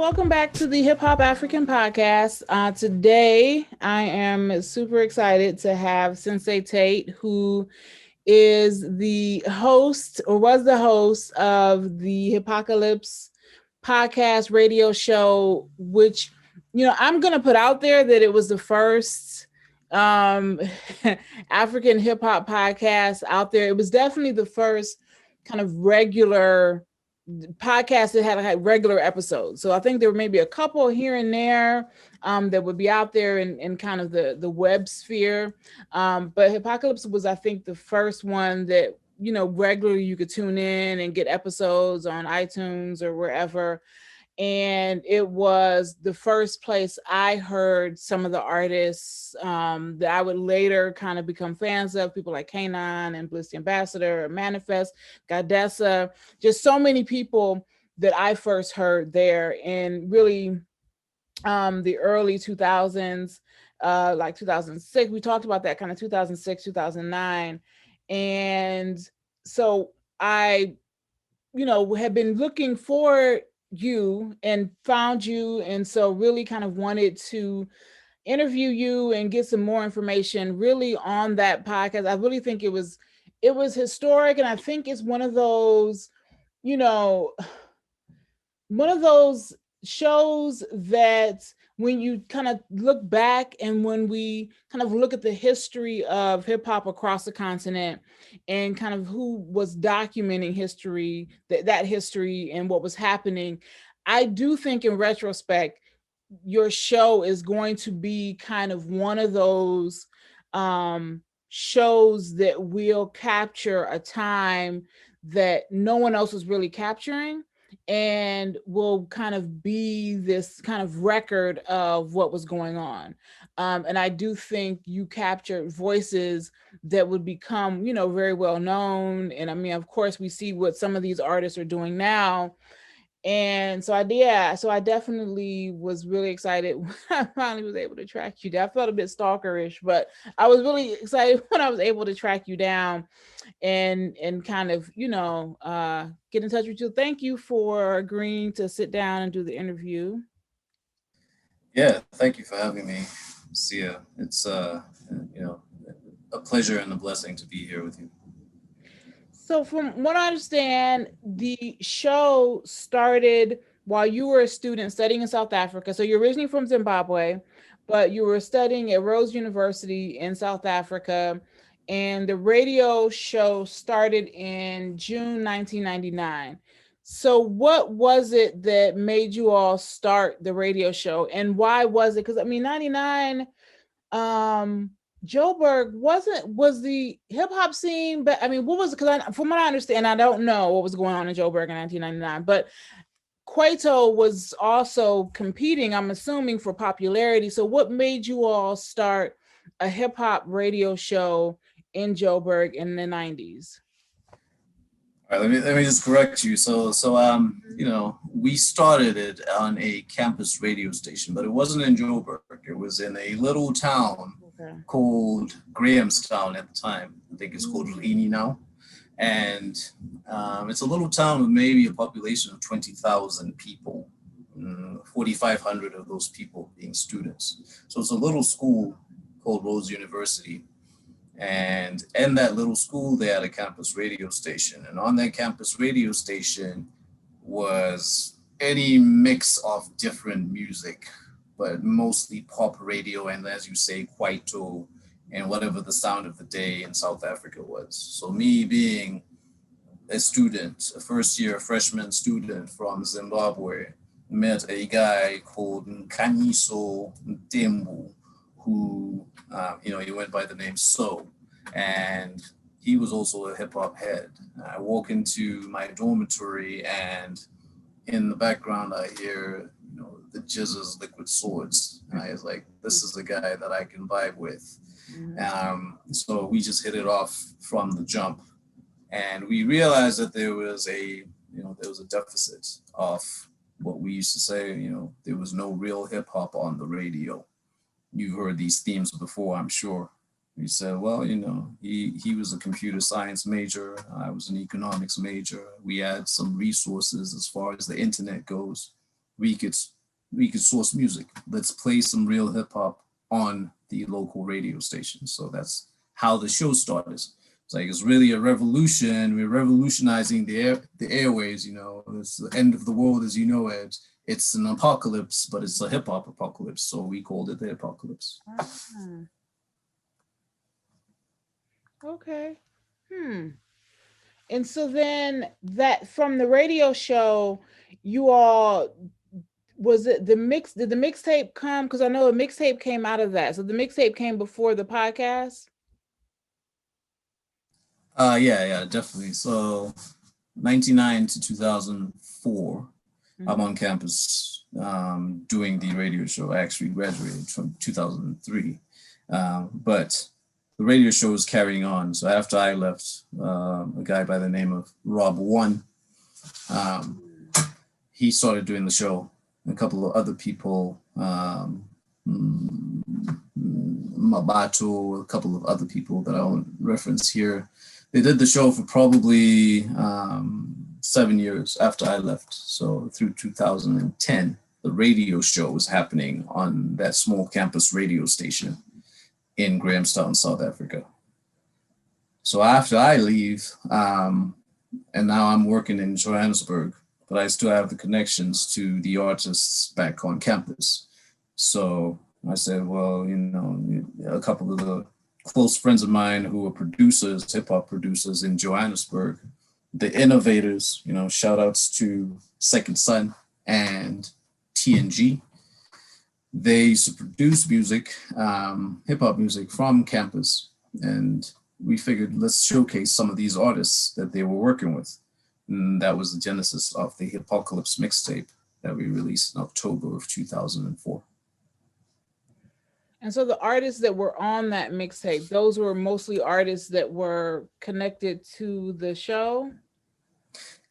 welcome back to the Hip Hop African Podcast. Today, I am super excited to have Sensei Tate, who is the host or was the host of the HIPHOCALYPSE podcast radio show, which, I'm going to put out there that it was the first um, African hip hop podcast out there. It was definitely the first kind of regular podcasts that had regular episodes. So I think there were maybe a couple here and there that would be out there in kind of the web sphere. But HIPHOCALYPSE was, I think, the first one that, regularly you could tune in and get episodes on iTunes or wherever. And it was the first place I heard some of the artists that I would later kind of become fans of, people like Kanan and Bliss the Ambassador, Manifest, Godessa, just so many people that I first heard there in really the early 2000s, like 2006. We talked about that kind of 2006, 2009. And so I, had been looking for you and found you, and so really kind of wanted to interview you and get some more information really on that podcast. I really think it was historic, and I think it's one of those, you know one of those shows that when you kind of look back and when we kind of look at the history of hip hop across the continent and kind of who was documenting history, that history and what was happening, I do think in retrospect, your show is going to be kind of one of those shows that will capture a time that no one else was really capturing, and will kind of be this kind of record of what was going on. And I do think you captured voices that would become, very well known. And I mean, of course, we see what some of these artists are doing now. And so I definitely was really excited when I finally was able to track you down. I felt a bit stalkerish, but I was really excited when I was able to track you down and kind of, get in touch with you. Thank you for agreeing to sit down and do the interview. Yeah, thank you for having me, Sia. It's you know, a pleasure and a blessing to be here with you. So from what I understand, the show started while you were a student studying in South Africa. So you're originally from Zimbabwe, but you were studying at Rose University in South Africa. And the radio show started in June 1999. So what was it that made you all start the radio show, and why was it? Because I mean, 99, um Joburg was the hip hop scene, but I mean, what was, because from what I understand, I don't know what was going on in Joburg in 1999, but Kwaito was also competing, I'm assuming, for popularity. So what made you all start a hip hop radio show in Joburg in the 90s? All right, let me just correct you. We started it on a campus radio station, but it wasn't in Joburg. It was in a little town Okay. called Grahamstown at the time. I think it's called Lini now. And it's a little town with maybe a population of 20,000 people, 4,500 of those people being students. So it's a little school called Rose University. And in that little school, they had a campus radio station. And on that campus radio station was any mix of different music, but mostly pop radio, and as you say, Kwaito, and whatever the sound of the day in South Africa was. So me being a student, a first year freshman student from Zimbabwe, met a guy called Nkanyiso Ntembu, who, he went by the name So, and he was also a hip hop head. I walk into my dormitory, and in the background, I hear, the Jizz's Liquid Swords. And I was like, this is the guy that I can vibe with. So we just hit it off from the jump, and we realized that there was a deficit of what we used to say, there was no real hip hop on the radio. You've heard these themes before, I'm sure. We said, well, he was a computer science major. I was an economics major. We had some resources as far as the internet goes. We could we could source music. Let's play some real hip hop on the local radio station. So that's how the show started. It's like it's really a revolution. We're revolutionizing the airwaves. You know, it's the end of the world as you know it. It's an apocalypse, but it's a hip hop apocalypse. So we called it the apocalypse. Okay. And so then that from the radio show, you all was it the mix? Did the mixtape come? Because I know a mixtape came out of that. So the mixtape came before the podcast. Yeah, definitely. So 99 to 2004, I'm on campus doing the radio show. I actually graduated from 2003. But the radio show was carrying on. So after I left, a guy by the name of Rob One, he started doing the show. A couple of other people, Mabato, a couple of other people that I won't reference here. They did the show for probably 7 years after I left. So through 2010, the radio show was happening on that small campus radio station in Grahamstown, South Africa. So after I leave, and now I'm working in Johannesburg, but I still have the connections to the artists back on campus. So I said, well, you know, a couple of the close friends of mine who were producers, hip hop producers in Johannesburg, the innovators, you know, shout outs to Second Son and TNG. They used to produce music, hip hop music from campus. And we figured let's showcase some of these artists that they were working with. And that was the genesis of the HIPHOCALYPSE mixtape that we released in October of 2004. And so the artists that were on that mixtape, those were mostly artists that were connected to the show?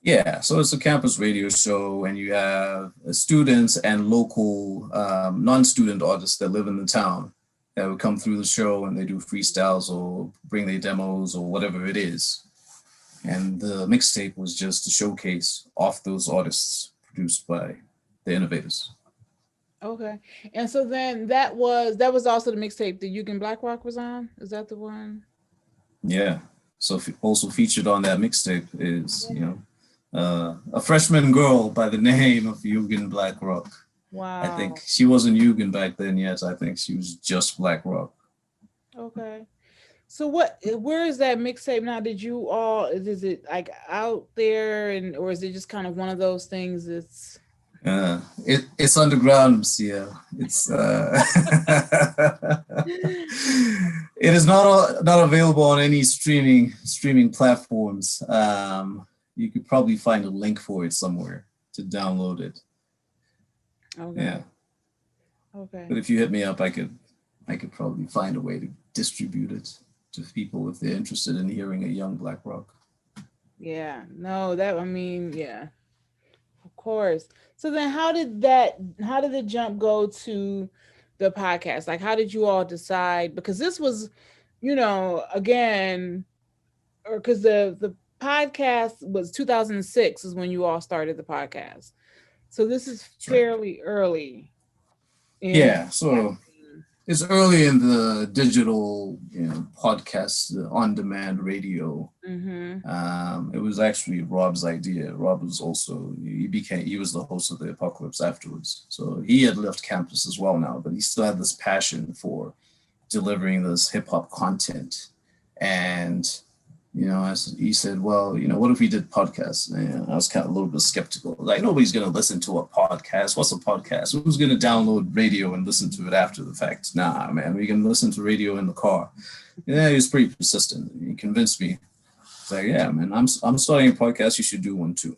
Yeah, so it's a campus radio show, and you have students and local non-student artists that live in the town that would come through the show and they do freestyles or bring their demos or whatever it is. And the mixtape was just a showcase of those artists produced by the innovators. Okay. And so then that was also the mixtape that Yugen Blackrock was on? Is that the one? Yeah. So also featured on that mixtape is, you know, a freshman girl by the name of Yugen Blackrock. Wow. I think she wasn't Yugen back then yet. I think she was just Blackrock. Okay. So where is that mixtape now? Did you all, is it like out there or is it just kind of one of those things that's it's underground, yeah. It's it is not available on any streaming platforms. You could probably find a link for it somewhere to download it. Okay. Yeah. Okay. But if you hit me up, I could probably find a way to distribute it to people if they're interested in hearing a young Blackrock. Yeah. No, yeah. Of course. So then how did the jump go to the podcast? Like, how did you all decide? Because this was, you know, again, or because the podcast was 2006 is when you all started the podcast. So this is fairly early. Yeah. So it's early in the digital, you know, podcast, on-demand radio. Mm-hmm. It was actually Rob's idea. Rob was also, he was the host of the Apocalypse afterwards. So he had left campus as well now, but he still had this passion for delivering this hip hop content. And, you know, he said, well, you know, what if we did podcasts? And I was kind of a little bit skeptical. Like, nobody's going to listen to a podcast. What's a podcast? Who's going to download radio and listen to it after the fact? Nah, man, we can listen to radio in the car. Yeah, he was pretty persistent. He convinced me. It's like, yeah, man, I'm starting a podcast. You should do one too.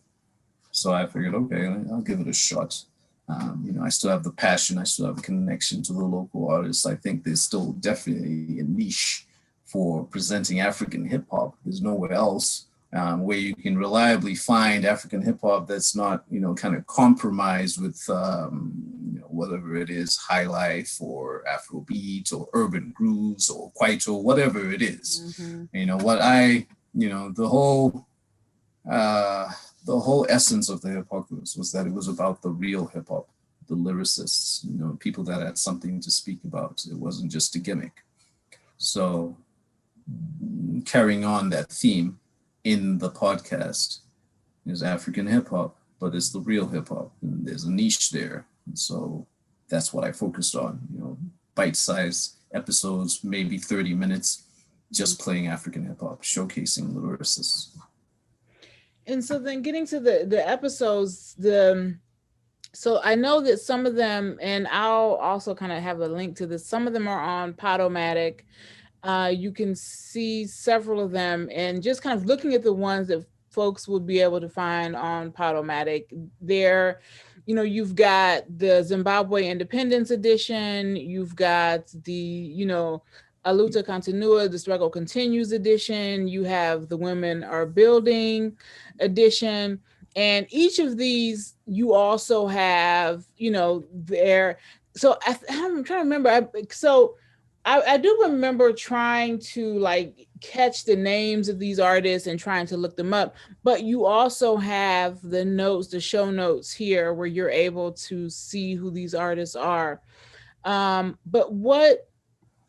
So I figured, okay, I'll give it a shot. You know, I still have the passion. I still have a connection to the local artists. I think there's still definitely a niche for presenting African hip hop. There's nowhere else where you can reliably find African hip hop that's not, you know, kind of compromised with, you know, whatever it is, high life or Afrobeat or urban grooves or Kwaito, whatever it is. Mm-hmm. You know, you know, the whole essence of the Apocalypse was that it was about the real hip hop. the lyricists, people that had something to speak about. It wasn't just a gimmick. So carrying on that theme in the podcast is African hip hop, but it's the real hip hop. And there's a niche there. And so that's what I focused on, bite-sized episodes, maybe 30 minutes, just playing African hip hop, showcasing the lyricists. And so then getting to the episodes, so I know that some of them, and I'll also kind of have a link to this, some of them are on Podomatic. You can see several of them, and just kind of looking at the ones that folks will be able to find on Podomatic. There, you've got the Zimbabwe Independence Edition, you've got the, Aluta Continua, the Struggle Continues Edition, you have the Women Are Building Edition, and each of these you also have, there. So I'm trying to remember. I do remember trying to like catch the names of these artists and trying to look them up, but you also have the notes, the show notes here where you're able to see who these artists are. But what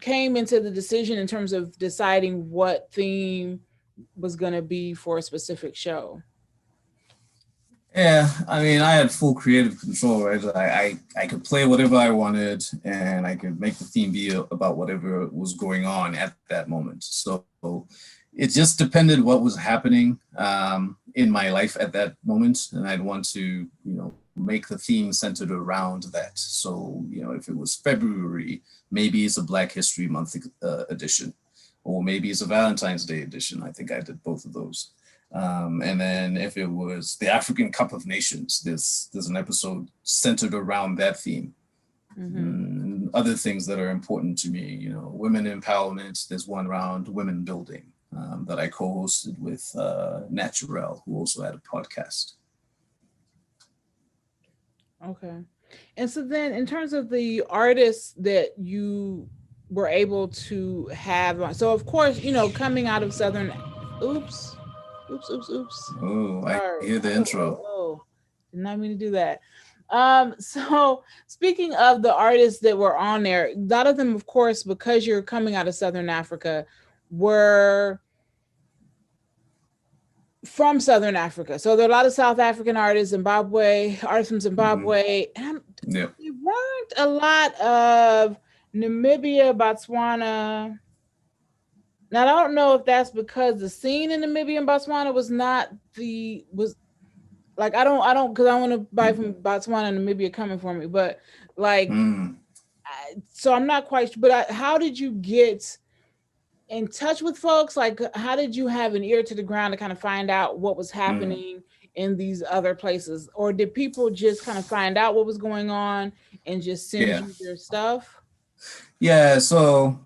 came into the decision in terms of deciding what theme was going to be for a specific show? Yeah, I mean, I had full creative control, right? I could play whatever I wanted, and I could make the theme be about whatever was going on at that moment. So it just depended what was happening in my life at that moment, and I'd want to, make the theme centered around that. So, if it was February, maybe it's a Black History Month edition, or maybe it's a Valentine's Day edition. I think I did both of those. And then if it was the African Cup of Nations, there's an episode centered around that theme. And other things that are important to me, women empowerment. There's one around women building that I co-hosted with Naturel, who also had a podcast. Okay. And so then in terms of the artists that you were able to have, so of course, coming out of Southern, oops. Oh, I hear the intro. Did not mean to do that. So speaking of the artists that were on there, a lot of them, of course, because you're coming out of Southern Africa, were from Southern Africa. So there are a lot of South African artists, artists from Zimbabwe. And there weren't a lot of Namibia, Botswana. Now, I don't know if that's because the scene in Namibia and Botswana was like, I don't, because I want to buy from Botswana and Namibia coming for me, but like, so I'm not quite sure, but how did you get in touch with folks? Like, how did you have an ear to the ground to kind of find out what was happening in these other places? Or did people just kind of find out what was going on and just send you their stuff? Yeah, so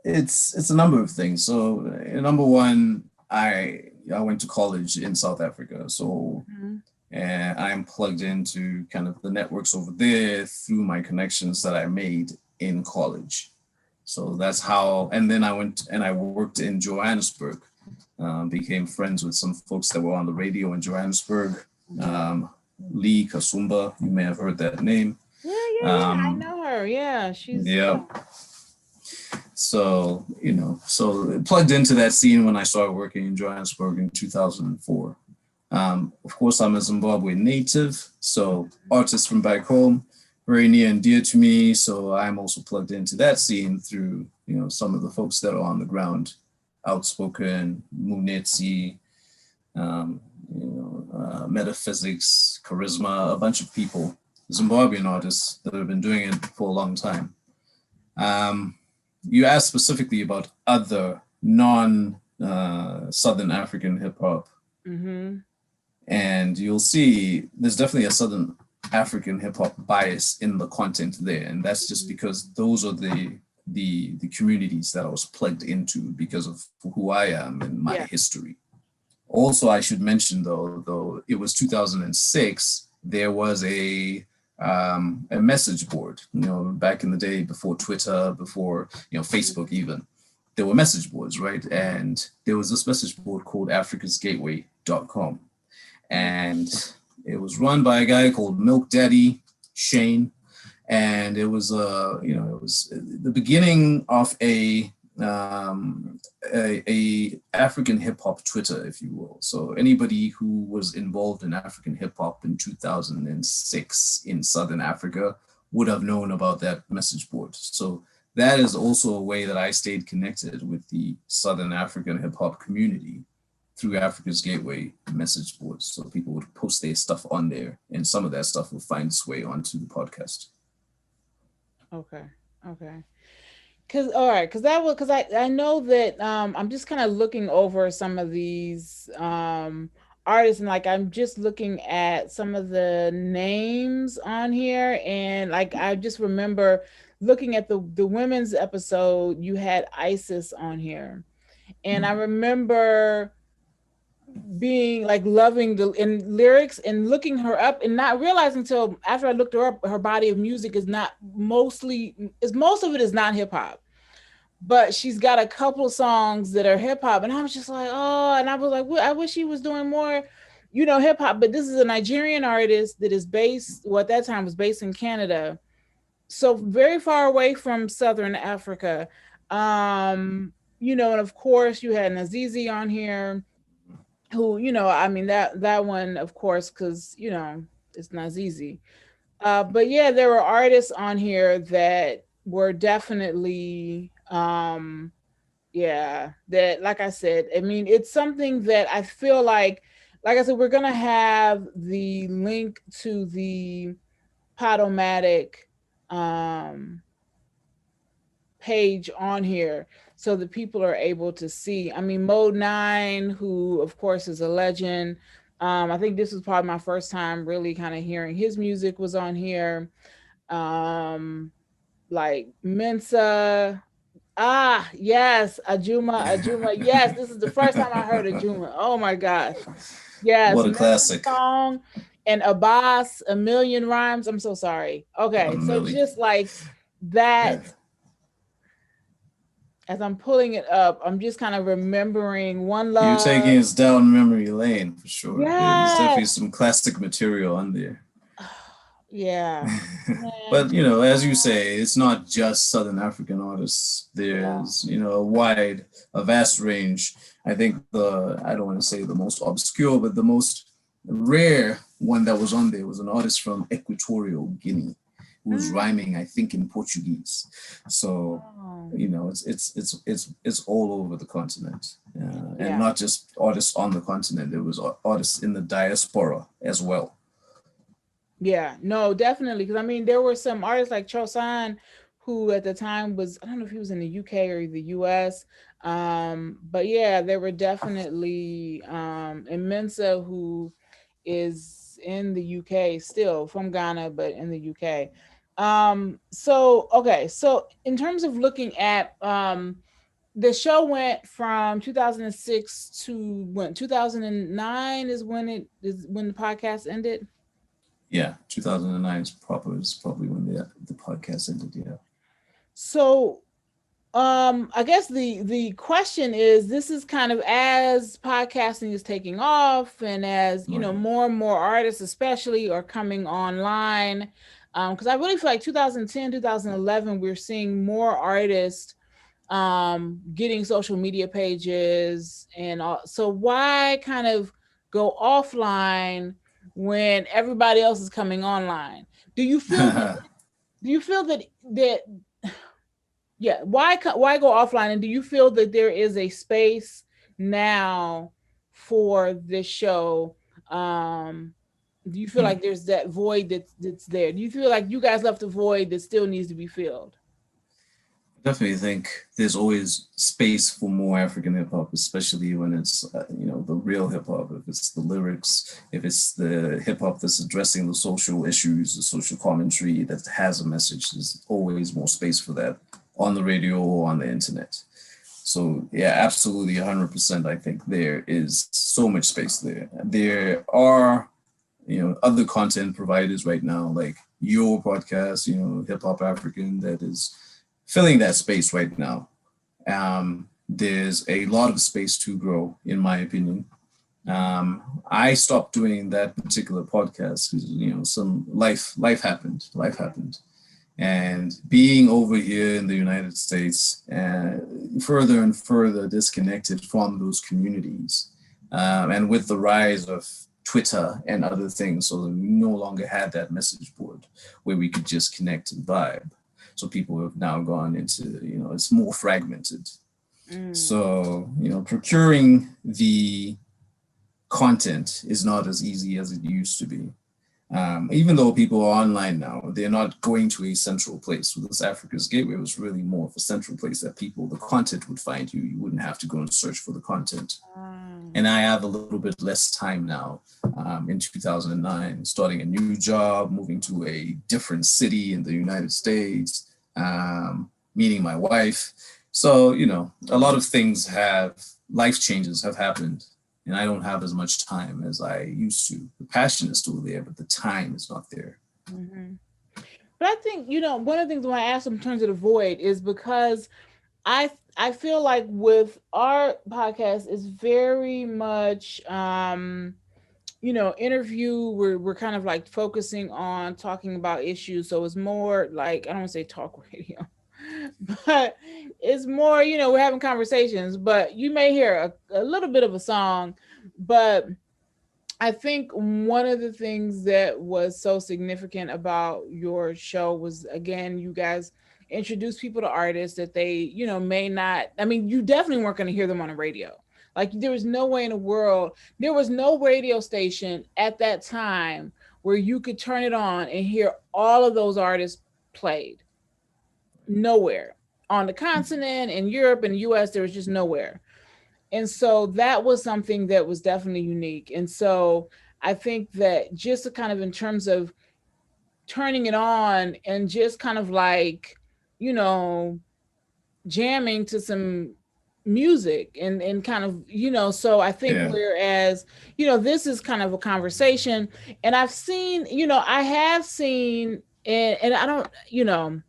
it's a number of things. So number one, I went to college in South Africa, so and I'm plugged into kind of the networks over there through my connections that I made in college. So that's how, and then I went and I worked in Johannesburg, became friends with some folks that were on the radio in Johannesburg. Lee Kasumba, you may have heard that name. Yeah, I know her. Yeah, she's So, so plugged into that scene when I started working in Johannesburg in 2004. Of course, I'm a Zimbabwe native, so artists from back home, very near and dear to me. So I'm also plugged into that scene through, some of the folks that are on the ground, Outspoken, Munetsi, Metaphysics, Charisma, a bunch of people, Zimbabwean artists that have been doing it for a long time. You asked specifically about other non-Southern African hip hop. And you'll see there's definitely a Southern African hip hop bias in the content there. And that's just because those are the communities that I was plugged into because of who I am and my history. Also, I should mention though it was 2006, there was a message board, back in the day before Twitter, before, Facebook even, there were message boards, right? And there was this message board called africasgateway.com. And it was run by a guy called Milk Daddy. Shane, and it was it was the beginning of a African hip hop Twitter, if you will. So anybody who was involved in African hip hop in 2006 in Southern Africa would have known about that message board. So that is also a way that I stayed connected with the Southern African hip hop community through Africa's Gateway message boards. So people would post their stuff on there, and some of that stuff will find its way onto the podcast. Okay. Okay. Because I know that I'm just kind of looking over some of these artists, and like I'm just looking at some of the names on here, and like I just remember looking at the women's episode, you had Isis on here, and I remember being like loving the in lyrics and looking her up and not realizing until after I looked her up, her body of music is not mostly is most of it is not hip hop, but she's got a couple of songs that are hip hop, and I was just like, oh, and I was like, well, I wish she was doing more, hip hop. But this is a Nigerian artist that is based, well, at that time was based in Canada, so very far away from Southern Africa. And of course you had Nazizi on here, who, I mean that one, of course, because it's Nazizi. But yeah, there were artists on here that were definitely yeah, that, like I said, I mean, it's something that I feel like I said, we're gonna have the link to the Podomatic page on here so that people are able to see. I mean, Mode 9, who of course is a legend. I think this was probably my first time really kind of hearing his music, was on here. Like Mensa. Ah, yes, Ajuma. Yes, this is the first time I heard Ajuma. Oh my gosh. Yes, What a Mensa classic. song, and Abbas, A Million Rhymes. I'm so sorry. Okay, so just like that. Yeah. As I'm pulling it up, I'm just kind of remembering One You're Love. taking us down memory lane for sure. Yeah, there's definitely Yes. some classic material on there. Yeah. But Man. as you say, it's not just Southern African artists. There's a vast range. I think I don't want to say the most obscure, but the most rare one that was on there was an artist from Equatorial Guinea who was rhyming, I think, in Portuguese. So it's all over the continent, and not just artists on the continent. There was artists in the diaspora as well. Yeah, no, definitely. Because I mean, there were some artists like Chosan, who at the time was, I don't know if he was in the UK or the US. But yeah, there were definitely Mensa, who is in the UK still, from Ghana, but in the UK. So okay, so in terms of looking at the show went from 2006 to when 2009 is when the podcast ended. Yeah, 2009 is probably when the podcast ended. Yeah. So I guess the question is, this is kind of as podcasting is taking off, and as more and more artists especially are coming online, because I really feel like 2010 2011 we're seeing more artists getting social media pages and all. So why kind of go offline when everybody else is coming online? Do you feel that yeah, why go offline, and do you feel that there is a space now for this show? Do you feel like there's that void that's there? Do you feel like you guys left a void that still needs to be filled? Definitely think there's always space for more African hip hop, especially when it's the real hip hop. If it's the lyrics, if it's the hip hop that's addressing the social issues, the social commentary that has a message, there's always more space for that on the radio or on the internet. So yeah, absolutely, 100%. I think there is so much space there. There are other content providers right now, like your podcast, Hip Hop African, that is filling that space right now. There's a lot of space to grow, in my opinion. I stopped doing that particular podcast because, you know, some life happened. And being over here in the United States, further and further disconnected from those communities, and with the rise of Twitter and other things, so that we no longer had that message board where we could just connect and vibe. So people have now gone into, you know, it's more fragmented. Mm. So, you know, procuring the content is not as easy as it used to be. Even though people are online now, they're not going to a central place. So this Africa's Gateway was really more of a central place that people, the content would find you. You wouldn't have to go and search for the content. And I have a little bit less time now, in 2009, starting a new job, moving to a different city in the United States, meeting my wife. So, you know, a lot of things life changes have happened, and I don't have as much time as I used to. The passion is still there, but the time is not there. Mm-hmm. But I think, you know, one of the things when I asked in terms of the void is because I feel like with our podcast is very much you know, interview, we're kind of like focusing on talking about issues. So it's more like, I don't want to say talk radio, but it's more, you know, we're having conversations, but you may hear a little bit of a song. But I think one of the things that was so significant about your show was, again, you guys introduce people to artists that they, you know, may not, I mean, you definitely weren't going to hear them on the radio. Like there was no way in the world, there was no radio station at that time where you could turn it on and hear all of those artists played. Nowhere. On the continent, in Europe and the US, there was just nowhere. And so that was something that was definitely unique. And so I think that just kind of in terms of turning it on and just kind of like, you know, jamming to some music and kind of, you know, so I think Yeah. whereas, you know, this is kind of a conversation, and I've seen, you know, I have seen, and I don't, you know,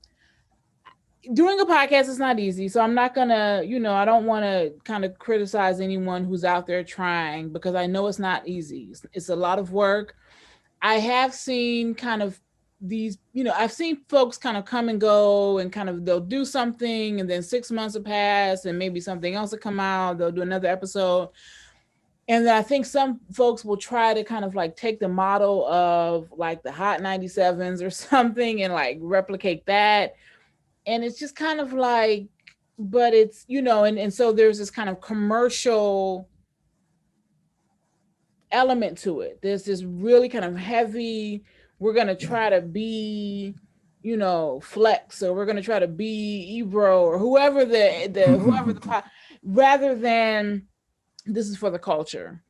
doing a podcast is not easy. So I'm not gonna, you know, I don't want to kind of criticize anyone who's out there trying, because I know it's not easy. It's a lot of work. I have seen kind of these, you know, I've seen folks kind of come and go, and kind of they'll do something and then 6 months will pass and maybe something else will come out. They'll do another episode. And then I think some folks will try to kind of like take the model of like the Hot 97s or something and like replicate that. And it's just kind of like, but it's, you know, and so there's this kind of commercial element to it. There's this really kind of heavy, we're gonna Yeah. try to be, you know, Flex, or we're gonna try to be Ebro, or whoever rather than this is for the culture.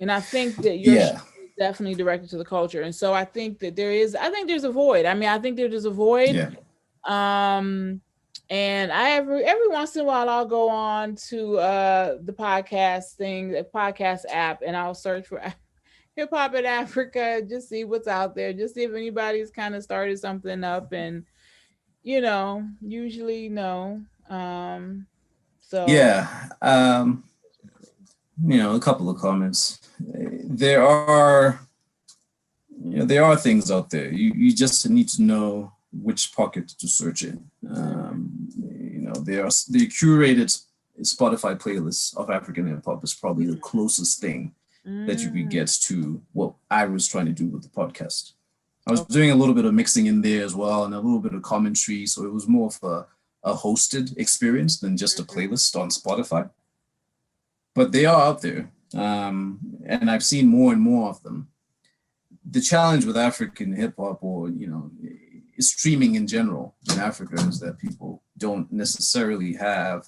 And I think that your show Yeah. is definitely directed to the culture. And so I think that I think there's a void. I mean, I think there's a void. Yeah. Um, and I every once in a while I'll go on to the podcast thing, the podcast app, and I'll search for hip hop in Africa, just see what's out there, just see if anybody's kind of started something up, and you know, usually no. So Yeah. You know, a couple of comments. There are, you know, there are things out there. You just need to know which pocket to search in. You know, the curated Spotify playlists of African hip hop is probably the closest thing that you could mm, get to what I was trying to do with the podcast. I was okay. doing a little bit of mixing in there as well, and a little bit of commentary. So it was more of a hosted experience than just a Mhm. playlist on Spotify. But they are out there, and I've seen more and more of them. The challenge with African hip hop, or you know, streaming in general in Africa, is that people don't necessarily have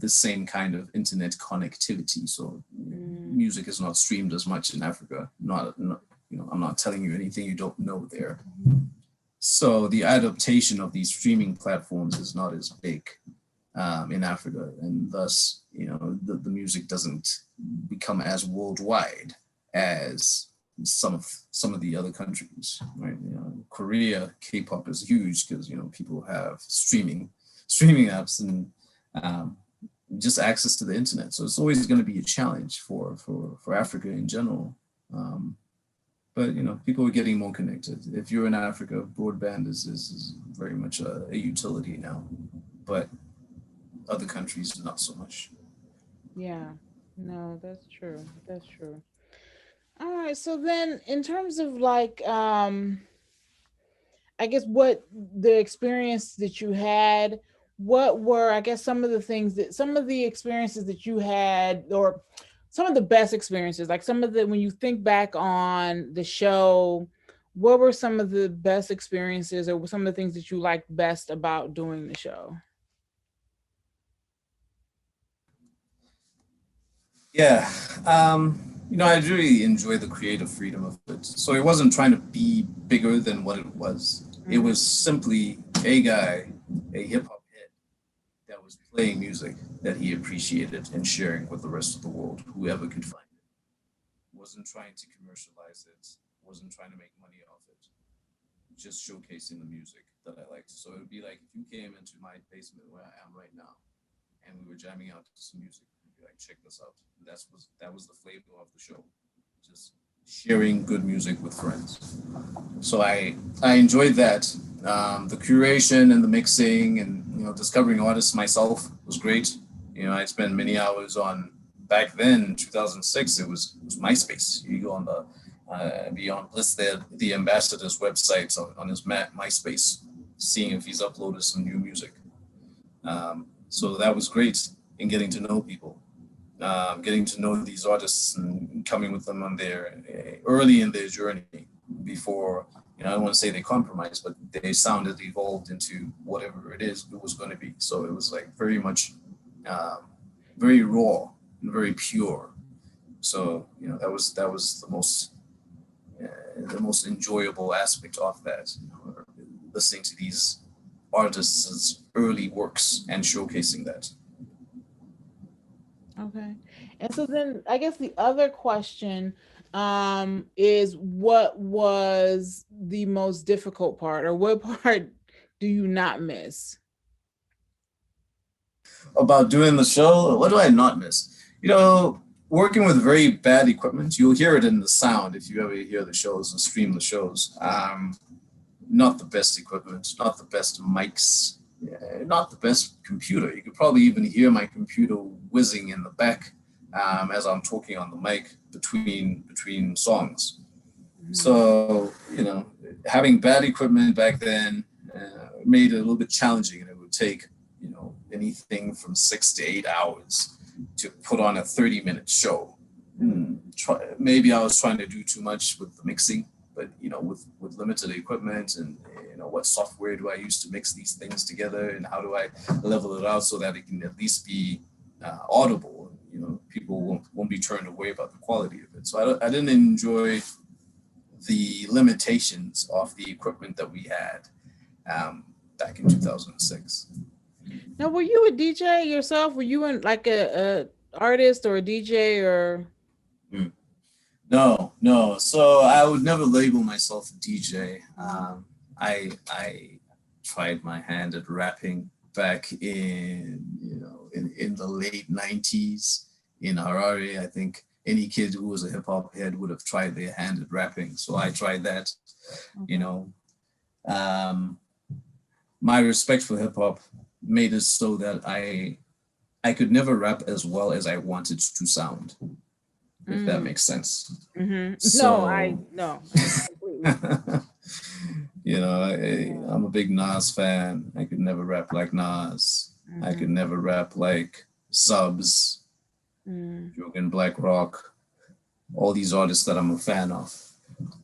the same kind of internet connectivity. So Mm, music is not streamed as much in Africa. Not you know, I'm not telling you anything you don't know there. mhm. So the adaptation of these streaming platforms is not as big in Africa, and thus, you know, the music doesn't become as worldwide as some of the other countries, right? You know, Korea, K-pop is huge because, you know, people have streaming apps, and um, just access to the internet. So it's always going to be a challenge for Africa in general. But people are getting more connected. If you're in Africa, broadband is very much a utility now, but other countries not so much. Yeah. No, that's true. That's true. All right. So then in terms of like I guess what the experience that you had, what were, I guess, some of the experiences that you had, or some of the best experiences, like some of the, when you think back on the show, what were some of the best experiences or some of the things that you liked best about doing the show? Yeah, I really enjoy the creative freedom of it. So it wasn't trying to be bigger than what it was. It Mm-hmm. was simply a guy, a hip hop head that was playing music that he appreciated and sharing with the rest of the world, whoever could find it. Wasn't trying to commercialize it, wasn't trying to make money off it, just showcasing the music that I liked. So it would be like if you came into my basement where I am right now and we were jamming out to some music, you'd be like, check this out. And that was the flavor of the show. Just sharing good music with friends. So I enjoyed that. The curation and the mixing and discovering artists myself was great. I spent many hours on, back then 2006. It was MySpace. You go on the beyond Bliss there, the ambassador's website on his MySpace, seeing if he's uploaded some new music. So that was great in getting to know people, getting to know these artists and coming with them on their early in their journey before, I don't want to say they compromised, but they sounded evolved into whatever it is it was going to be. So it was like very much, very raw and very pure. So that was the most enjoyable aspect of that, listening to these artists' early works and showcasing that. Okay. And so then I guess the other question is what was the most difficult part, or what part do you not miss? About doing the show, what do I not miss? Working with very bad equipment, you'll hear it in the sound if you ever hear the shows and stream the shows. Not the best equipment, not the best mics, not the best computer. You could probably even hear my computer whizzing in the back as I'm talking on the mic between songs. Mhm. So having bad equipment back then made it a little bit challenging, and it would take anything from 6 to 8 hours to put on a 30-minute show. Maybe I was trying to do too much with the mixing, but with limited equipment and what software do I use to mix these things together, and how do I level it out so that it can at least be audible. People won't be turned away about the quality of it. So I didn't enjoy the limitations of the equipment that we had back in 2006. Now, were you a DJ yourself? Were you in like a artist or a DJ or? Mm. No, no. So I would never label myself a DJ. I tried my hand at rapping back in the late 90s in Harare. I think any kid who was a hip hop head would have tried their hand at rapping. So I tried that. You know, um, my respect for hip hop made it so that I could never rap as well as I wanted to sound, if that Mm. makes sense. Hmm. No, I So, no. I'm a big Nas fan. I could never rap like Nas. I could Mm-hmm. never rap like Subs, Mm. Jogan Black Rock, all these artists that I'm a fan of.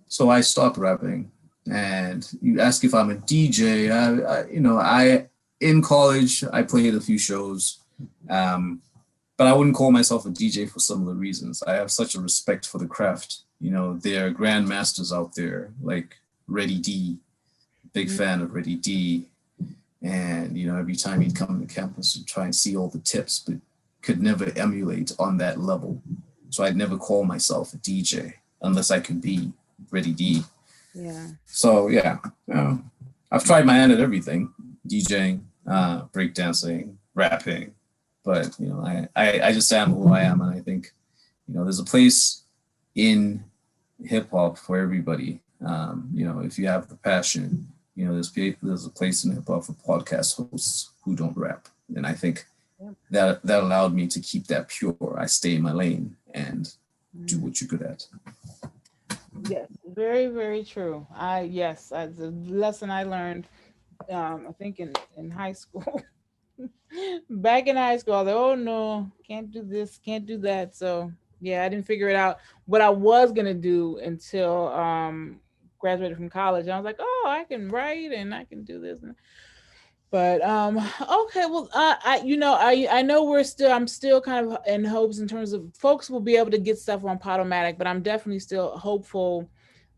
So I stopped rapping. And you ask if I'm a DJ. I in college I played a few shows, but I wouldn't call myself a DJ for similar reasons. I have such a respect for the craft. There are grandmasters out there like Reddy D, big fan of Reddy D. And, every time he'd come to campus to try and see all the tips, but could never emulate on that level. So I'd never call myself a DJ unless I could be Reddy D. Yeah. So, yeah, I've tried my hand at everything: DJing, breakdancing, rapping, but I just am who I am, and I think there's a place in hip hop for everybody. If you have the passion, there's a place in hip hop for podcast hosts who don't rap, and I think that allowed me to keep that pure. I stay in my lane and do what you're good at. Yes, very, very true. Yes, that's a lesson I learned. I think in high school. Back in high school, I was like, oh no, can't do this, can't do that. So yeah, I didn't figure it out what I was gonna do until graduated from college. I was like, oh, I can write and I can do this. But okay, well, I know I'm still kind of in hopes in terms of folks will be able to get stuff on Podomatic, but I'm definitely still hopeful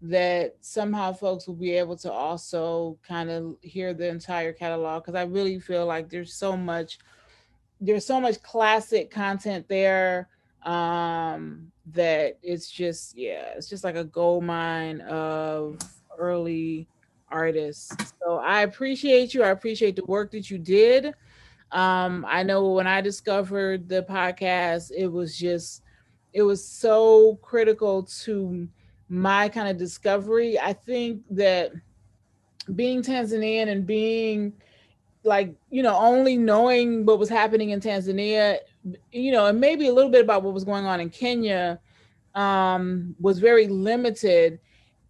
that somehow folks will be able to also kind of hear the entire catalog, because I really feel like there's so much classic content there, that it's just like a gold mine of early artists. So I appreciate you. I appreciate the work that you did. I know when I discovered the podcast, it was so critical to my kind of discovery. I think that being Tanzanian and being like, only knowing what was happening in Tanzania, and maybe a little bit about what was going on in Kenya, was very limited.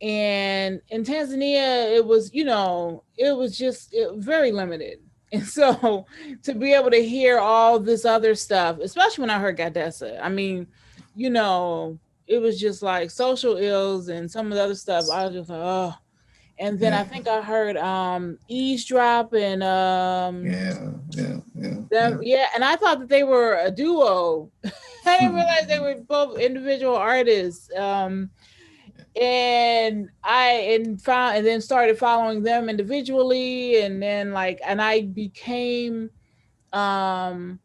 And in Tanzania, it was very limited. And so to be able to hear all this other stuff, especially when I heard Gadessa, I mean, you know, it was just like social ills and some of the other stuff. I was just like, oh. And then I Yeah, think I heard Eavesdrop and yeah. yeah, and I thought that they were a duo. I didn't realize they were both individual artists. And then started following them individually, and then I became actually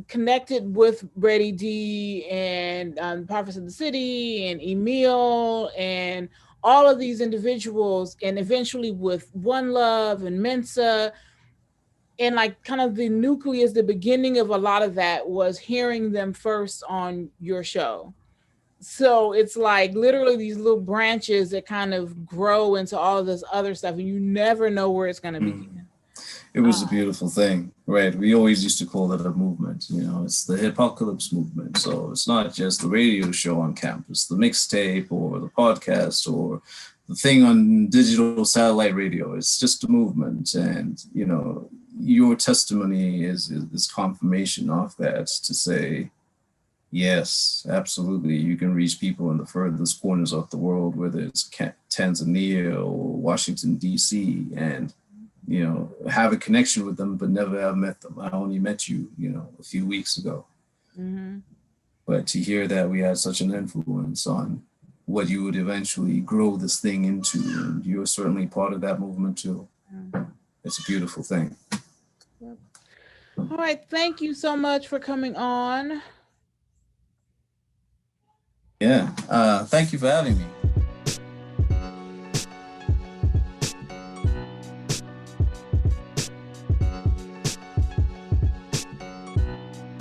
connected with Brady D and Prophets of the City and Emil and all of these individuals, and eventually with One Love and Mensa. And like kind of the nucleus, the beginning of a lot of that was hearing them first on your show. So it's like literally these little branches that kind of grow into all of this other stuff, and you never know where it's going to begin. It was a beautiful thing, right? We always used to call it a movement. It's the HIPHOCALYPSE movement. So it's not just the radio show on campus, the mixtape or the podcast or the thing on digital satellite radio. It's just a movement. And, your testimony is confirmation of that, to say, yes, absolutely. You can reach people in the furthest corners of the world, whether it's Tanzania or Washington, D.C., and have a connection with them, but never have met them. I only met you, a few weeks ago. Mm-hmm. But to hear that we had such an influence on what you would eventually grow this thing into, and you're certainly part of that movement too. Mm-hmm. It's a beautiful thing. Yep. All right. Thank you so much for coming on. Yeah. Thank you for having me.